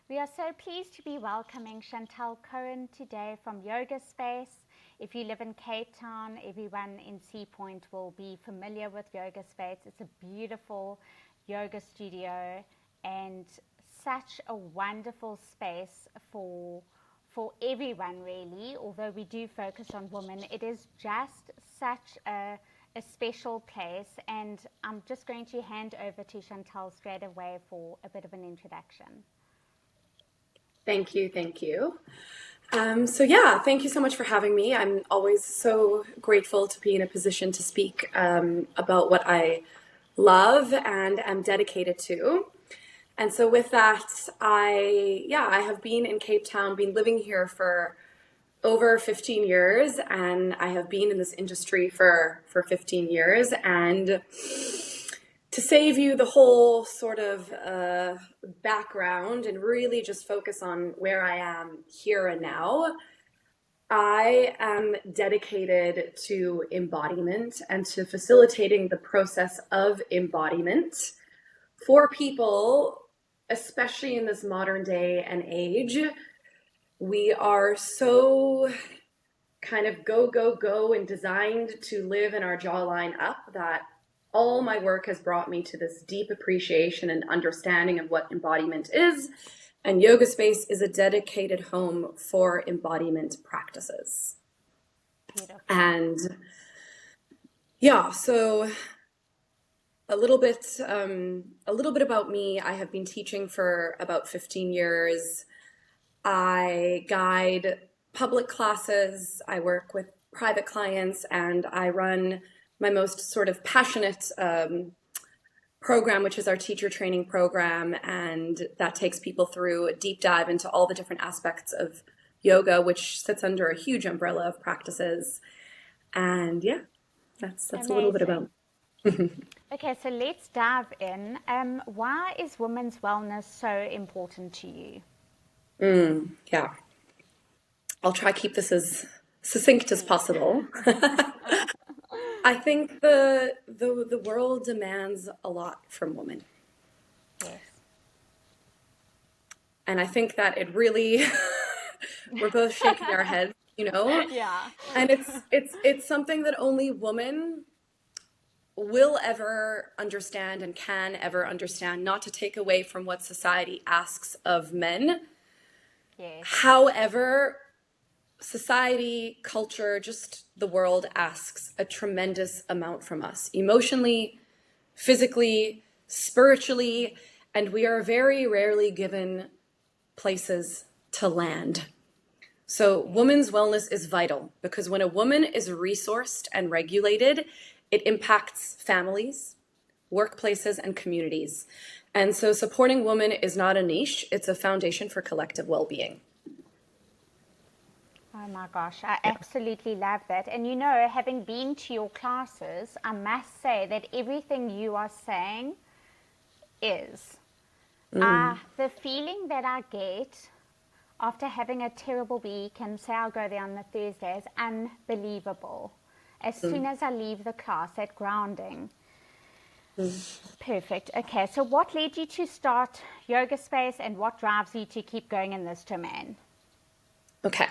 We are so pleased to be welcoming Chantal Cohen today from Yoga Space. If you live in Cape Town, everyone in Sea Point will be familiar with Yoga Space. It's a beautiful yoga studio and such a wonderful space for everyone really. Although we do focus on women, it is just such a special place, and I'm just going to hand over to Chantal straight away for a bit of an introduction. Thank you. Thank you. Thank you so much for having me. I'm always so grateful to be in a position to speak about what I love and am dedicated to. And so with that, I have been in Cape Town, been living here for over 15 years, and I have been in this industry for 15 years. And to save you the whole sort of background and really just focus on where I am here and now, I am dedicated to embodiment and to facilitating the process of embodiment for people, especially in this modern day and age. We are so kind of go, go, go and designed to live in our jawline up that all my work has brought me to this deep appreciation and understanding of what embodiment is. And Yoga Space is a dedicated home for embodiment practices. Beautiful. And so a little bit about me. I have been teaching for about 15 years. I guide public classes. I work with private clients, and I run my most sort of passionate program, which is our teacher training program. And that takes people through a deep dive into all the different aspects of yoga, which sits under a huge umbrella of practices. And that's a little bit about me. Okay, so let's dive in. Why is women's wellness so important to you? I'll try to keep this as succinct as possible. I think the world demands a lot from women. Yes. And I think that it really we're both shaking our heads, Yeah. And it's something that only women will ever understand and can ever understand, not to take away from what society asks of men. Yes. However, society, culture, just the world asks a tremendous amount from us, emotionally, physically, spiritually, and we are very rarely given places to land. So women's wellness is vital, because when a woman is resourced and regulated, it impacts families, workplaces, and communities. And so supporting women is not a niche, it's a foundation for collective well-being. Oh my gosh, I absolutely love that. And having been to your classes, I must say that everything you are saying is. The feeling that I get after having a terrible week, and say I'll go there on the Thursday, is unbelievable. As soon as I leave the class, that grounding. Perfect. Okay, so what led you to start Yoga Space, and what drives you to keep going in this domain? Okay.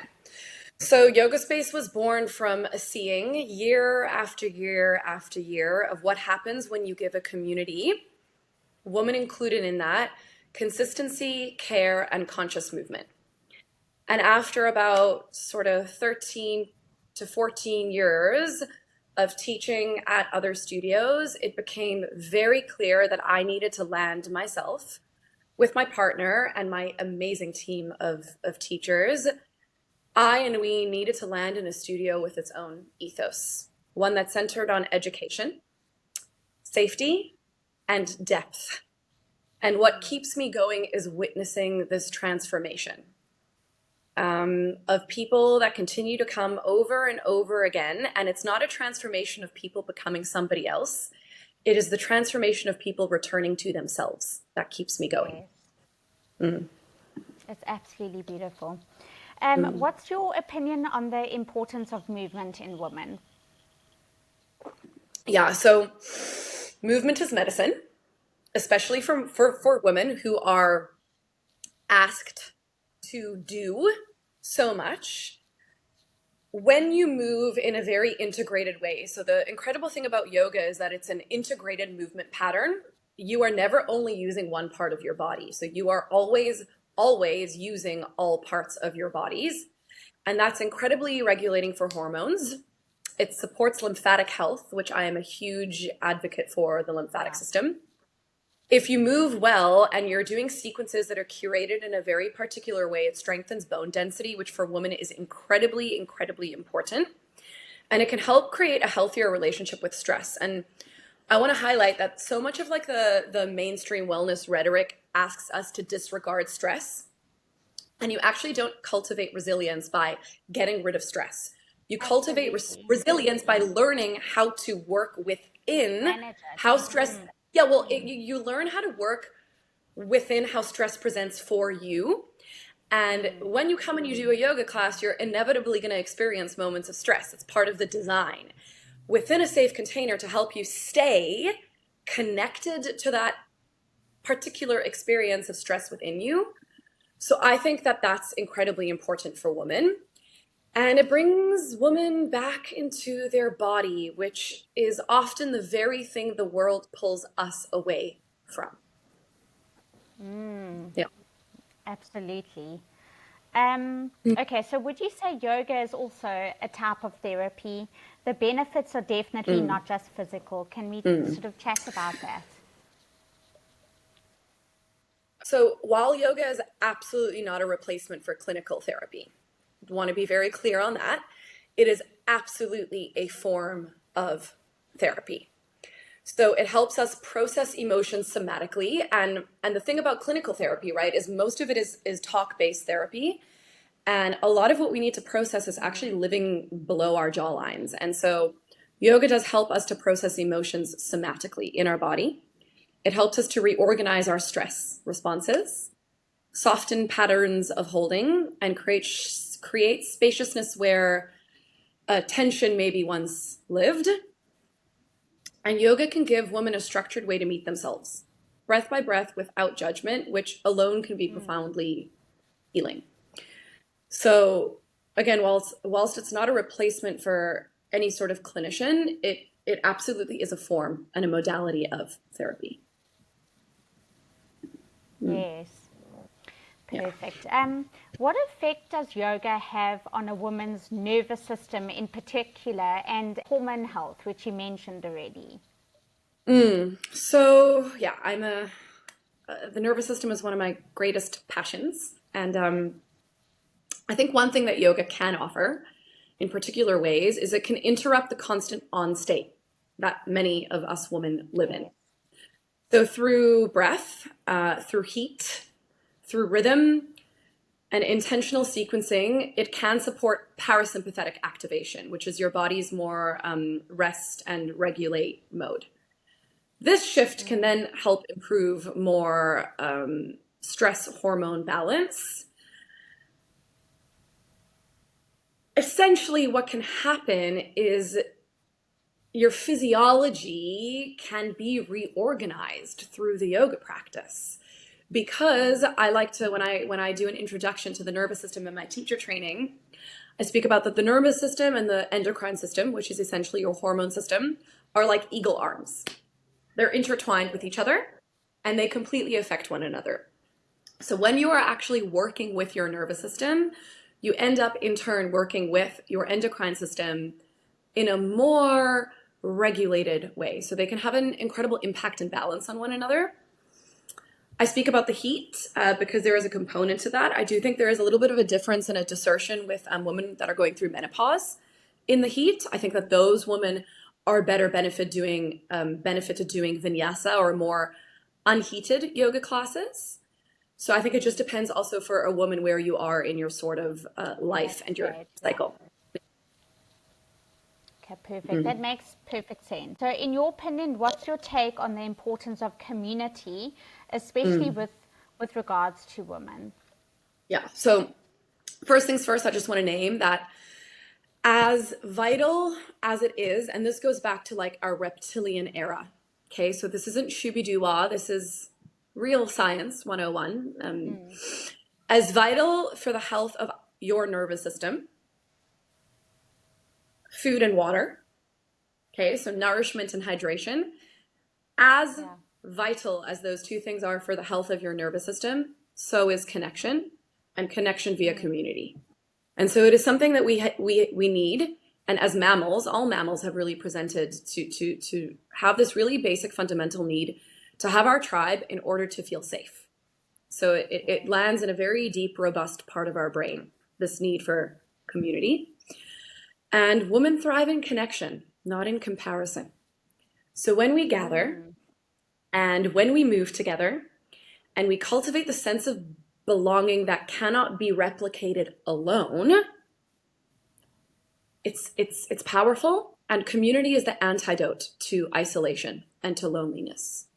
So Yoga Space was born from a seeing year after year after year of what happens when you give a community, woman included in that, consistency, care, and conscious movement. And after about sort of 13 to 14 years of teaching at other studios, it became very clear that I needed to land myself with my partner and my amazing team of teachers. We needed to land in a studio with its own ethos, one that's centered on education, safety, and depth. And what keeps me going is witnessing this transformation of people that continue to come over and over again. And it's not a transformation of people becoming somebody else. It is the transformation of people returning to themselves that keeps me going. Yes. It's absolutely beautiful. What's your opinion on the importance of movement in women? So movement is medicine, especially for women who are asked to do so much when you move in a very integrated way. So the incredible thing about yoga is that it's an integrated movement pattern. You are never only using one part of your body. So you are always using all parts of your bodies. And that's incredibly regulating for hormones. It supports lymphatic health, which I am a huge advocate for the lymphatic system. If you move well and you're doing sequences that are curated in a very particular way, it strengthens bone density, which for women is incredibly, incredibly important. And it can help create a healthier relationship with stress. And I want to highlight that so much of like the mainstream wellness rhetoric asks us to disregard stress. And you actually don't cultivate resilience by getting rid of stress. You cultivate resilience by learning how to work within how stress, you learn how to work within how stress presents for you. And when you come and you do a yoga class, you're inevitably going to experience moments of stress. It's part of the design within a safe container to help you stay connected to that particular experience of stress within you. So I think that that's incredibly important for women. And it brings women back into their body, which is often the very thing the world pulls us away from. Yeah. Absolutely. Okay, so would you say yoga is also a type of therapy? The benefits are definitely not just physical. Can we sort of chat about that? So while yoga is absolutely not a replacement for clinical therapy, I want to be very clear on that. It is absolutely a form of therapy. So it helps us process emotions somatically. And the thing about clinical therapy, right, is most of it is talk-based therapy. And a lot of what we need to process is actually living below our jawlines. And so yoga does help us to process emotions somatically in our body. It helps us to reorganize our stress responses, soften patterns of holding, and create spaciousness where tension maybe once lived. And yoga can give women a structured way to meet themselves, breath by breath, without judgment, which alone can be profoundly healing. So again, whilst it's not a replacement for any sort of clinician, it absolutely is a form and a modality of therapy. Yes. Perfect. What effect does yoga have on a woman's nervous system in particular and hormone health, which you mentioned already? So yeah, the nervous system is one of my greatest passions. And I think one thing that yoga can offer in particular ways is it can interrupt the constant on state that many of us women live in. So through breath, through heat, through rhythm, and intentional sequencing, it can support parasympathetic activation, which is your body's more rest and regulate mode. This shift can then help improve more stress hormone balance. Essentially, what can happen is your physiology can be reorganized through the yoga practice. Because I like to, when I do an introduction to the nervous system in my teacher training, I speak about that the nervous system and the endocrine system, which is essentially your hormone system, are like eagle arms. They're intertwined with each other and they completely affect one another. So when you are actually working with your nervous system, you end up in turn working with your endocrine system in a more regulated way. So they can have an incredible impact and balance on one another. I speak about the heat because there is a component to that. I do think there is a little bit of a difference and a distortion with women that are going through menopause in the heat. I think that those women are better benefit to doing vinyasa or more unheated yoga classes. So I think it just depends also for a woman where you are in your sort of life and your cycle. Okay, perfect. That makes perfect sense. So in your opinion, what's your take on the importance of community, especially with regards to women? Yeah. So first things first, I just want to name that as vital as it is, and this goes back to like our reptilian era. Okay. So this isn't shooby-doo-wah. This is real science 101. as vital for the health of your nervous system, food and water, okay, so nourishment and hydration, as Yeah. vital as those two things are for the health of your nervous system, so is connection, and connection via Mm. community. And so it is something that we need. And as mammals, all mammals have really presented to have this really basic fundamental need to have our tribe in order to feel safe. So it Yes. lands in a very deep, robust part of our brain, this need for community. And women thrive in connection, not in comparison. So when we gather Mm. and when we move together and we cultivate the sense of belonging that cannot be replicated alone, it's powerful, and community is the antidote to isolation and to loneliness.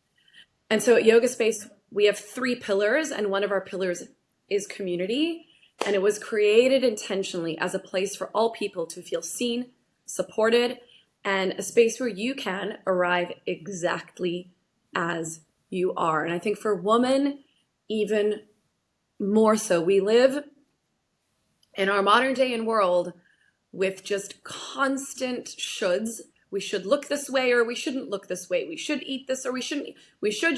And so at Yoga Space, we have three pillars, and one of our pillars is community. And it was created intentionally as a place for all people to feel seen, supported, and a space where you can arrive exactly as you are. And I think for women, even more so, we live in our modern day and world with just constant shoulds. We should look this way or we shouldn't look this way. We should eat this or we shouldn't. We should.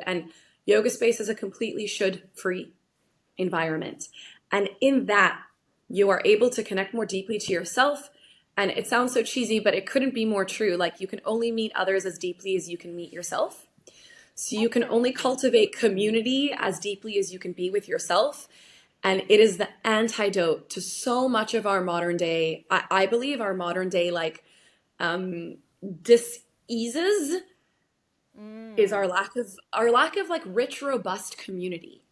And Yoga Space is a completely should-free environment. And in that, you are able to connect more deeply to yourself. And it sounds so cheesy, but it couldn't be more true. Like, you can only meet others as deeply as you can meet yourself. So you can only Absolutely. cultivate community as deeply as you can be with yourself. And it is the antidote to so much of our modern day, I believe our modern day, like, diseases is Mm. our lack of like rich, robust community,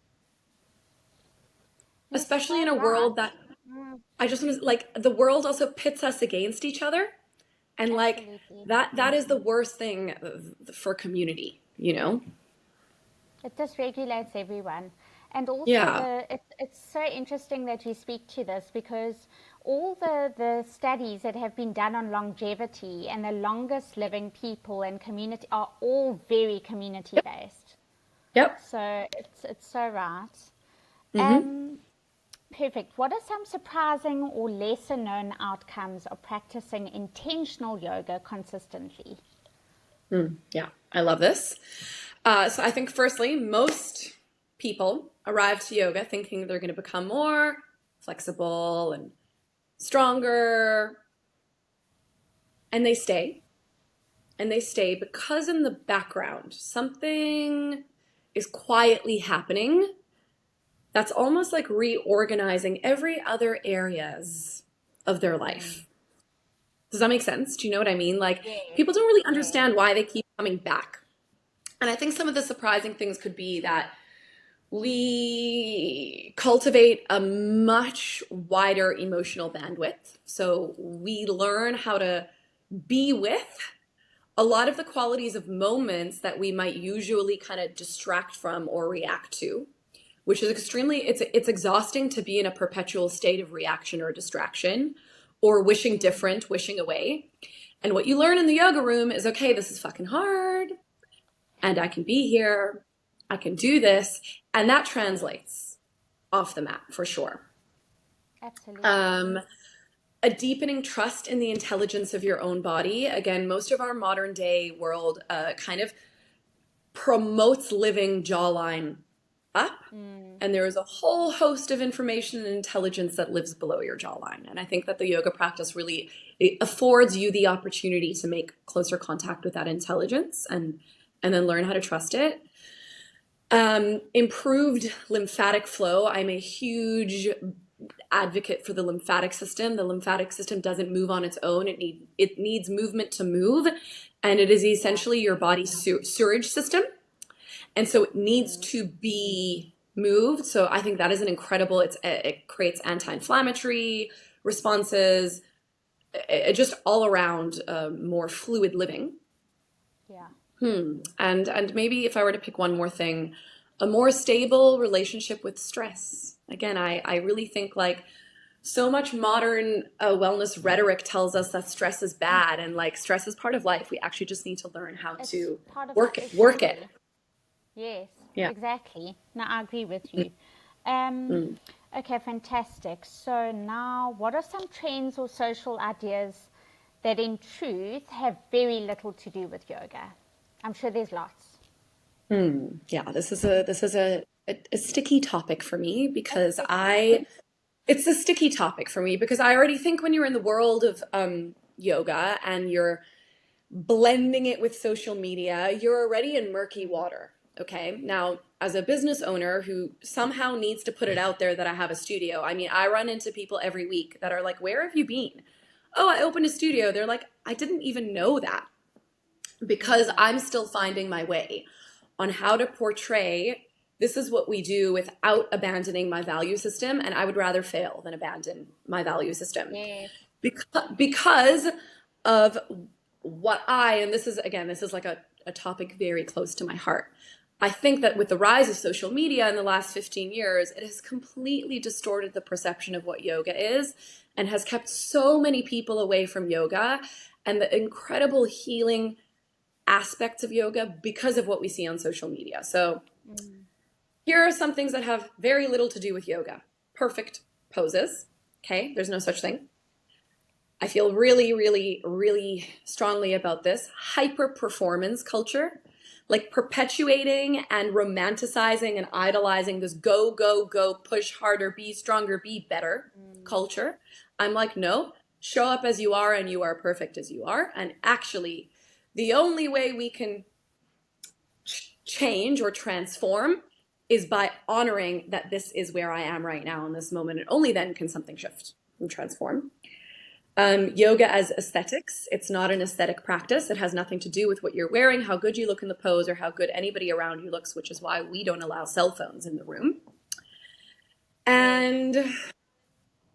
You're especially in so a right. world that Mm. I just want to, like, the world also pits us against each other. And like Absolutely. that is the worst thing for community, you know? It dysregulates everyone. And also Yeah. it's so interesting that you speak to this because all the studies that have been done on longevity and the longest living people and community are all very community Yep. based. Yep. So it's so right. Mm-hmm. Um, Perfect. What are some surprising or lesser known outcomes of practicing intentional yoga consistently? Yeah, I love this. So I think firstly, most people arrive to yoga thinking they're going to become more flexible and stronger, and they stay. And they stay because in the background, something is quietly happening that's almost like reorganizing every other areas of their Mm. life. Does that make sense? Do you know what I mean? Like, Yes, people don't really yes. understand why they keep coming back. And I think some of the surprising things could be that we cultivate a much wider emotional bandwidth. So we learn how to be with a lot of the qualities of moments that we might usually kind of distract from or react to, which is extremely, it's exhausting to be in a perpetual state of reaction or distraction or wishing Mm. different, wishing away. And what you learn in the yoga room is, okay, this is fucking hard and I can be here, I can do this, and that translates off the mat for sure. Absolutely. Um, a deepening trust in the intelligence of your own body. Again, most of our modern day world kind of promotes living jawline up. Mm. And there is a whole host of information and intelligence that lives below your jawline. And I think that the yoga practice really, it affords you the opportunity to make closer contact with that intelligence and then learn how to trust it. Improved lymphatic flow. I'm a huge advocate for the lymphatic system. The lymphatic system doesn't move on its own. It needs movement to move, and it is Yeah. essentially your body's sewerage system. And so it needs Mm. to be moved. So I think that is an incredible. It creates anti-inflammatory responses, just all around more fluid living. Yeah. And maybe if I were to pick one more thing, a more stable relationship with stress. Again, I really think like so much modern wellness rhetoric tells us that stress is bad and like stress is part of life. We actually just need to learn how It's to part of life. work it. Work it. Exactly. Yes, Yeah. exactly. No, I agree with you. Um, Mm. okay, fantastic. So now, what are some trends or social ideas that in truth have very little to do with yoga? I'm sure there's lots. Yeah, this is a sticky topic for me A because sticky one. I it's a sticky topic for me because I already think when you're in the world of yoga and you're blending it with social media, you're already in murky water. Okay. Now, as a business owner who somehow needs to put it out there that I have a studio, I mean, I run into people every week that are like, "Where have you been?" "Oh, I opened a studio." They're like, "I didn't even know that," because I'm still finding my way on how to portray this is what we do without abandoning my value system. And I would rather fail than abandon my value system Yes. because of what and this is, again, this is like a topic very close to my heart. I think that with the rise of social media in the last 15 years, it has completely distorted the perception of what yoga is and has kept so many people away from yoga and the incredible healing aspects of yoga because of what we see on social media. So here are some things that have very little to do with yoga. Perfect poses. Okay, there's no such thing. I feel really, really, really strongly about this. Hyper performance culture, like perpetuating and romanticizing and idolizing this go, go, go, push harder, be stronger, be better culture. I'm like, no, show up as you are and you are perfect as you are. And actually, the only way we can change or transform is by honoring that this is where I am right now in this moment. And only then can something shift and transform. Yoga as aesthetics. It's not an aesthetic practice. It has nothing to do with what you're wearing, how good you look in the pose, or how good anybody around you looks, which is why we don't allow cell phones in the room. And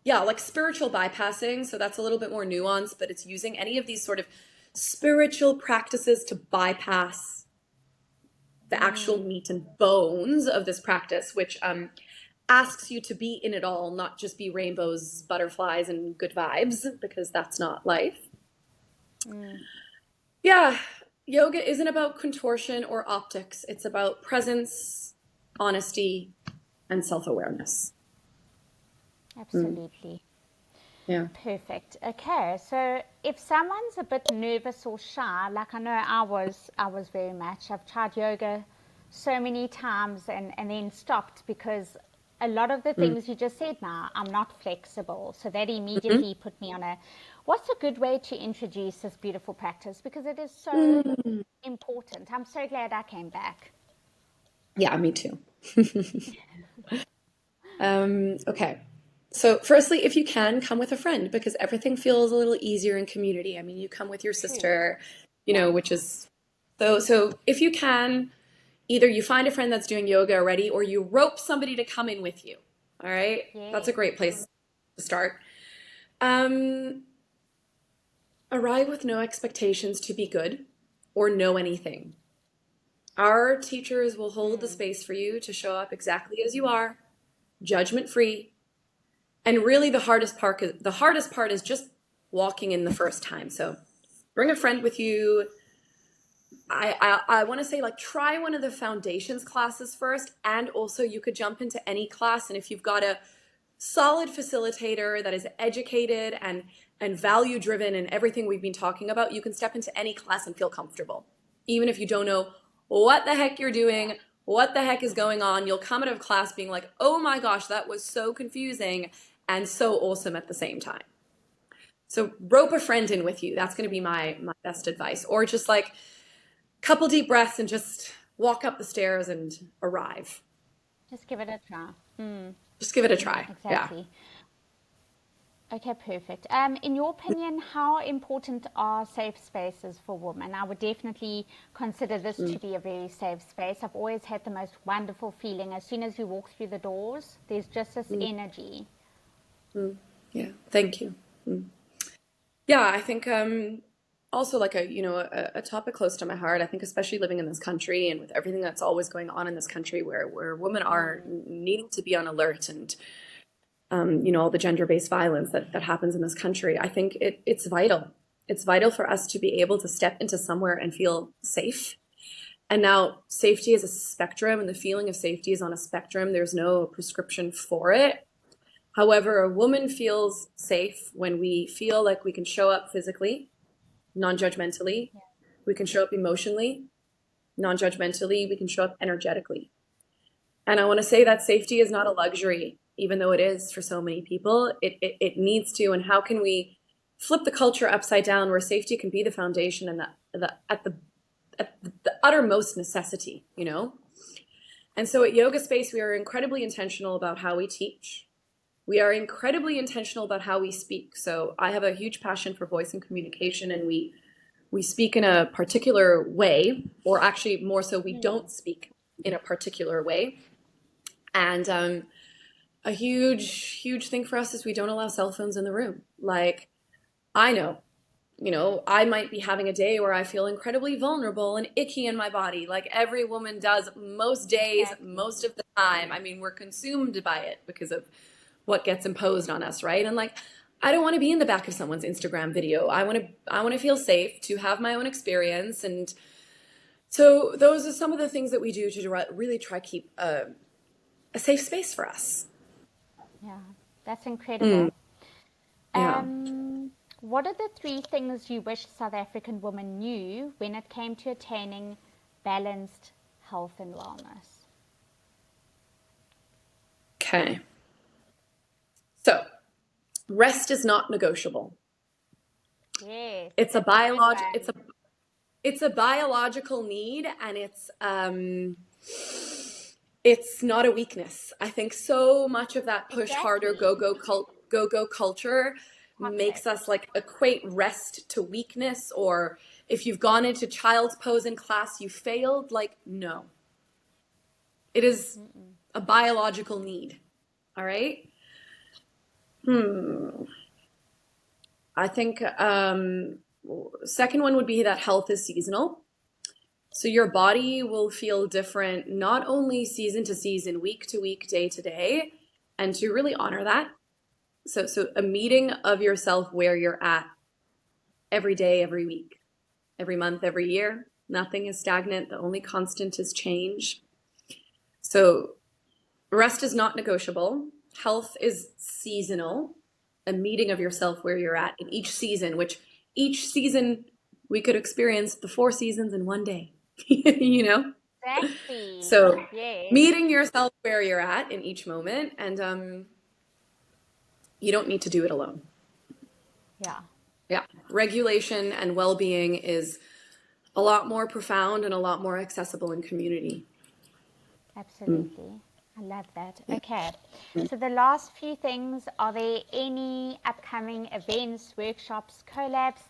yeah, like spiritual bypassing. So that's a little bit more nuanced, but it's using any of these sort of spiritual practices to bypass the actual meat and bones of this practice, which asks you to be in it all, not just be rainbows, butterflies, and good vibes, because that's not life. Yeah, yoga isn't about contortion or optics. It's about presence, honesty, and self-awareness. Absolutely. Yeah. Perfect. Okay, so if someone's a bit nervous or shy, like I know I was very much. I've tried yoga so many times and then stopped because a lot of the things you just said now, I'm not flexible. So that Mhm. immediately put me on what's a good way to introduce this beautiful practice because it is so important. I'm so glad I came back. Yeah, me too. Okay. So, firstly, if you can, come with a friend because everything feels a little easier in community. I mean, you come with your True. sister, Yeah. which is so if you can, either you find a friend that's doing yoga already or you rope somebody to come in with you. All right? That's a Yes. great place to start. Um, Arrive with no expectations to be good or know anything. Our teachers will hold the space for you to show up exactly as you are, judgment free. And really the hardest part is just walking in the first time. So bring a friend with you. I want to say, like, try one of the foundations classes first, and also you could jump into any class. And if you've got a solid facilitator that is educated and value driven and everything we've been talking about, you can step into any class and feel comfortable. Even if you don't know what the heck you're doing, what the heck is going on, you'll come out of class being like, oh my gosh, that was so confusing and so awesome at the same time. So rope a friend in with you. That's going to be my best advice. Or just like couple deep breaths and just walk up the stairs and arrive. Just give it a try. Just give it a try. Yeah. Exactly. Okay, perfect. In your opinion, how important are safe spaces for women? I would definitely consider this to be a very safe space. I've always had the most wonderful feeling. As soon as you walk through the doors, there's just this energy. Yeah. Thank you. Yeah, I think also like a topic close to my heart. I think especially living in this country and with everything that's always going on in this country where women are needing to be on alert and all the gender-based violence that happens in this country. I think it's vital. It's vital for us to be able to step into somewhere and feel safe And now safety is a spectrum, and the feeling of safety is on a spectrum. There's no prescription for it. However, a woman feels safe when we feel like we can show up physically, non-judgmentally. We can show up emotionally, non-judgmentally. We can show up energetically. And I want to say that safety is not a luxury, even though it is for so many people. It needs to. And how can we flip the culture upside down where safety can be the foundation and the uttermost necessity, you know? And so at Yoga Space, we are incredibly intentional about how we teach. We are incredibly intentional about how we speak. So I have a huge passion for voice and communication, and we speak in a particular way, or actually more so, we don't speak in a particular way. And a huge thing for us is we don't allow cell phones in the room. Like, I know, you know, I might be having a day where I feel incredibly vulnerable and icky in my body, like every woman does most days, most of the time. I mean, we're consumed by it because of what gets imposed on us, right? And like, I don't want to be in the back of someone's Instagram video. I want to feel safe, to have my own experience. And so those are some of the things that we do to really try to keep a safe space for us. Yeah, that's incredible. Yeah. What are the 3 things you wish South African women knew when it came to attaining balanced health and wellness? Okay. So, rest is not negotiable. Yes, It's a that's a good one. it's a biological need, and it's not a weakness. I think so much of that push harder, Exactly. go culture makes Toxic. us like equate rest to weakness, or if you've gone into child's pose in class, you failed. Like, no, it is a biological need. All right. I think second one would be that health is seasonal. So your body will feel different, not only season to season, week to week, day to day, and to really honor that. So a meeting of yourself where you're at every day, every week, every month, every year. Nothing is stagnant. The only constant is change. So rest is not negotiable. Health is seasonal. A meeting of yourself where you're at in each season, which each season we could experience the 4 seasons in one day, you know? Exactly. So Yes. meeting yourself where you're at in each moment, and you don't need to do it alone. Yeah. Yeah. Regulation and well-being is a lot more profound and a lot more accessible in community. Absolutely. I love that. Okay. So the last few things, are there any upcoming events, workshops, collabs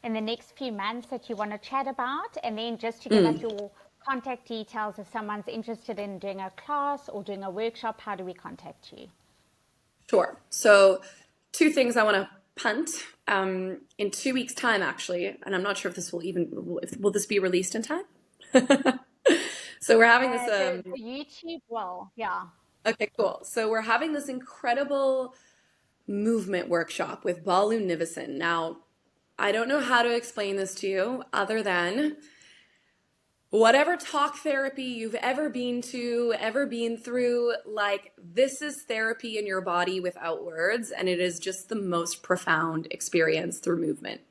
in the next few months that you want to chat about? And then just to give us your contact details, if someone's interested in doing a class or doing a workshop, how do we contact you? Sure. So 2 things I want to punt in 2 weeks' time, actually, and I'm not sure if this will this be released in time? So we're having this. The YouTube, well, yeah. Okay, cool. So we're having this incredible movement workshop with Balu Nivison. Now, I don't know how to explain this to you other than whatever talk therapy you've ever been to, ever been through, like, this is therapy in your body without words, and it is just the most profound experience through movement.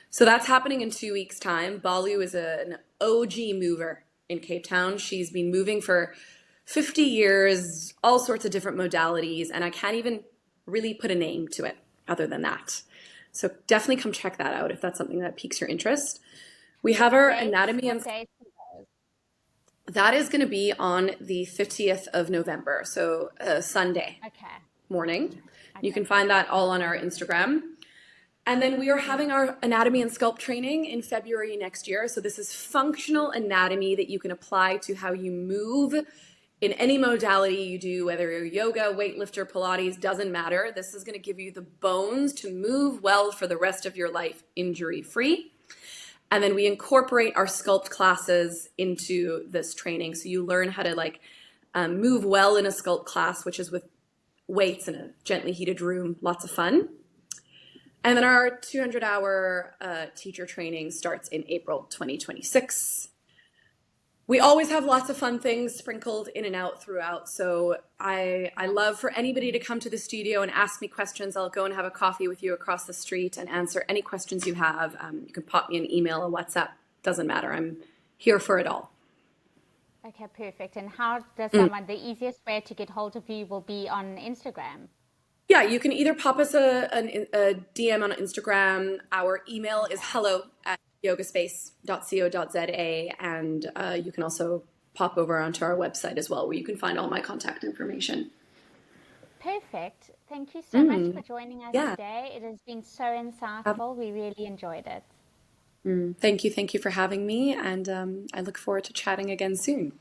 So that's happening in 2 weeks' time. Balu is an OG mover in Cape Town. She's been moving for 50 years, all sorts of different modalities, and I can't even really put a name to it other than that. So definitely come check that out if that's something that piques your interest. We have our anatomy and What dates? that is going to be on the 50th of November, so Sunday Okay. morning. You Okay. can find that all on our Instagram. And then we are having our anatomy and sculpt training in February next year. So this is functional anatomy that you can apply to how you move in any modality you do, whether you're yoga, weightlifter, Pilates, doesn't matter. This is going to give you the bones to move well for the rest of your life, injury-free. And then we incorporate our sculpt classes into this training. So you learn how to move well in a sculpt class, which is with weights in a gently heated room. Lots of fun. And then our 200-hour teacher training starts in April 2026. We always have lots of fun things sprinkled in and out throughout. So I love for anybody to come to the studio and ask me questions. I'll go and have a coffee with you across the street and answer any questions you have. You can pop me an email, a WhatsApp, doesn't matter. I'm here for it all. Okay, perfect. And how does someone, the easiest way to get hold of you will be on Instagram? Yeah, you can either pop us a DM on Instagram. Our email is Okay, hello@yogaspace.co.za, and you can also pop over onto our website as well, where you can find all my contact information. perfect. Thank you so much for Mm, joining us yeah. today. It has been so insightful. We really enjoyed it. Thank you for having me, and I look forward to chatting again soon.